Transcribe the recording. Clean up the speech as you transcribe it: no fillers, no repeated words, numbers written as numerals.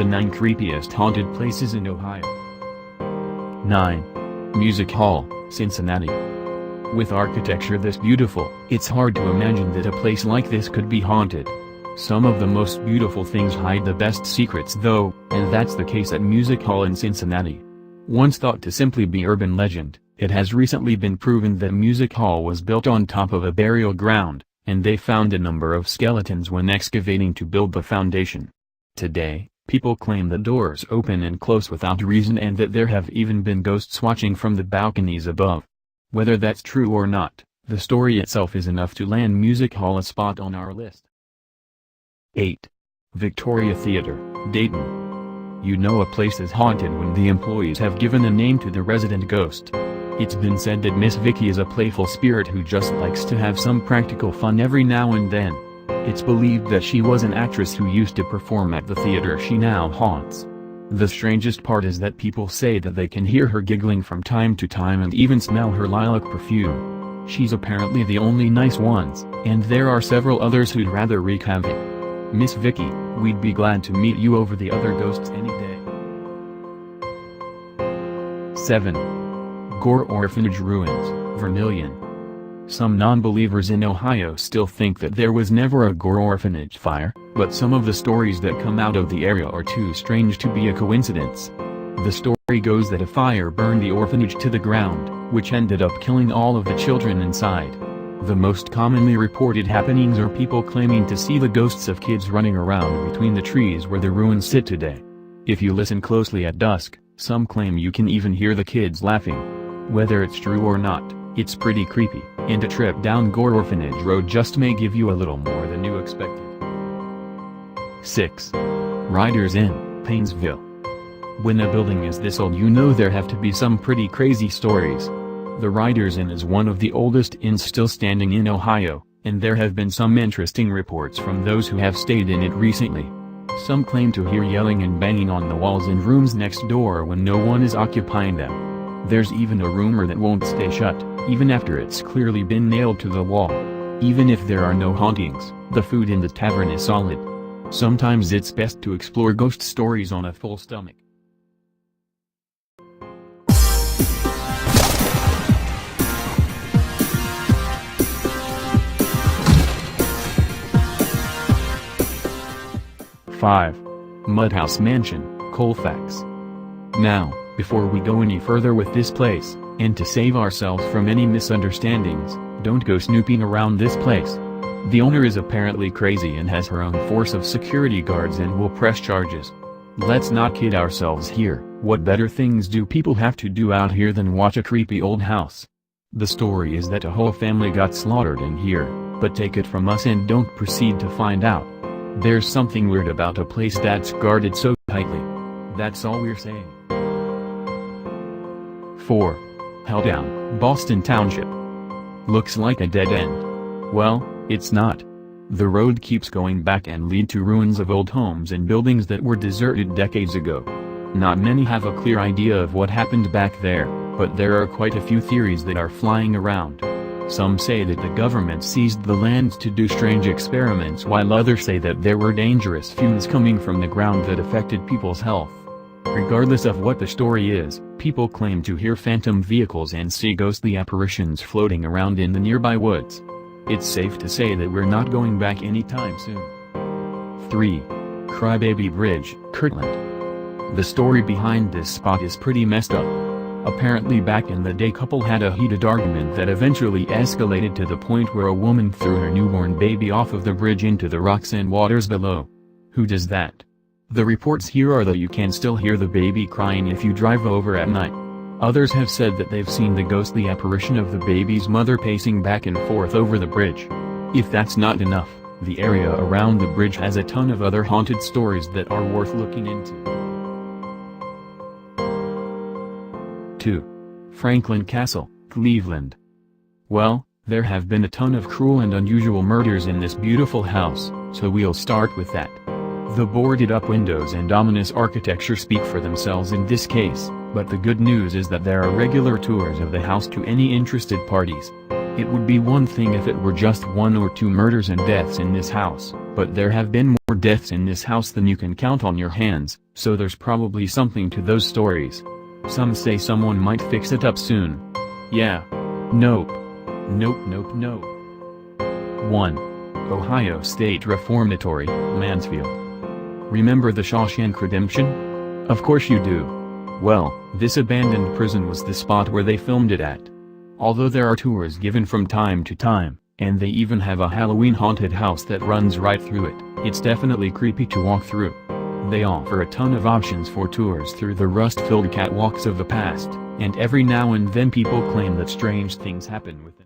9 creepiest haunted places in Ohio. 9. Music Hall, Cincinnati. With architecture this beautiful, it's hard to imagine that a place like this could be haunted. Some of the most beautiful things hide the best secrets though, and that's the case at Music Hall in Cincinnati. Once thought to simply be urban legend, it has recently been proven that Music Hall was built on top of a burial ground, and they found a number of skeletons when excavating to build the foundation. Today, people claim the doors open and close without reason and that there have even been ghosts watching from the balconies above. Whether that's true or not, the story itself is enough to land Music Hall a spot on our list. 8. Victoria Theater, Dayton. You know a place is haunted when the employees have given a name to the resident ghost. It's been said that Miss Vicky is a playful spirit who just likes to have some practical fun every now and then. It's believed that she was an actress who used to perform at the theater she now haunts. The strangest part is that people say that they can hear her giggling from time to time and even smell her lilac perfume. She's apparently the only nice ones, and there are several others who'd rather wreak havoc. Miss Vicky, we'd be glad to meet you over the other ghosts any day. 7. Gore Orphanage Ruins, Vermilion. Some non-believers in Ohio still think that there was never a Gore orphanage fire, but some of the stories that come out of the area are too strange to be a coincidence. The story goes that a fire burned the orphanage to the ground, which ended up killing all of the children inside. The most commonly reported happenings are people claiming to see the ghosts of kids running around between the trees where the ruins sit today. If you listen closely at dusk, some claim you can even hear the kids laughing. Whether it's true or not, it's pretty creepy, and a trip down Gore Orphanage Road just may give you a little more than you expected. 6. Riders Inn, Painesville. When a building is this old you know there have to be some pretty crazy stories. The Riders Inn is one of the oldest inns still standing in Ohio, and there have been some interesting reports from those who have stayed in it recently. Some claim to hear yelling and banging on the walls in rooms next door when no one is occupying them. There's even a rumor that won't stay shut, even after it's clearly been nailed to the wall. Even if there are no hauntings, the food in the tavern is solid. Sometimes it's best to explore ghost stories on a full stomach. Five. Mudhouse Mansion, Colfax. Now, before we go any further with this place, and to save ourselves from any misunderstandings, don't go snooping around this place. The owner is apparently crazy and has her own force of security guards and will press charges. Let's not kid ourselves here. What better things do people have to do out here than watch a creepy old house? The story is that a whole family got slaughtered in here, but take it from us and don't proceed to find out. There's something weird about a place that's guarded so tightly. That's all we're saying. 4. Helltown, Boston Township. Looks like a dead end. Well, it's not. The road keeps going back and lead to ruins of old homes and buildings that were deserted decades ago. Not many have a clear idea of what happened back there, but there are quite a few theories that are flying around. Some say that the government seized the land to do strange experiments while others say that there were dangerous fumes coming from the ground that affected people's health. Regardless of what the story is, people claim to hear phantom vehicles and see ghostly apparitions floating around in the nearby woods. It's safe to say that we're not going back anytime soon. 3. Crybaby Bridge, Kirtland. The story behind this spot is pretty messed up. Apparently back in the day couple had a heated argument that eventually escalated to the point where a woman threw her newborn baby off of the bridge into the rocks and waters below. Who does that? The reports here are that you can still hear the baby crying if you drive over at night. Others have said that they've seen the ghostly apparition of the baby's mother pacing back and forth over the bridge. If that's not enough, the area around the bridge has a ton of other haunted stories that are worth looking into. 2. Franklin Castle, Cleveland. Well, there have been a ton of cruel and unusual murders in this beautiful house, so we'll start with that. The boarded-up windows and ominous architecture speak for themselves in this case, but the good news is that there are regular tours of the house to any interested parties. It would be one thing if it were just 1 or 2 murders and deaths in this house, But there have been more deaths in this house than you can count on your hands, so there's probably something to those stories. Some say someone might fix it up soon. Yeah. Nope. Nope nope nope. 1. Ohio State Reformatory, Mansfield. Remember the Shawshank Redemption? Of course you do. Well, this abandoned prison was the spot where they filmed it at. Although there are tours given from time to time, and they even have a Halloween haunted house that runs right through it, it's definitely creepy to walk through. They offer a ton of options for tours through the rust-filled catwalks of the past, and every now and then people claim that strange things happen within.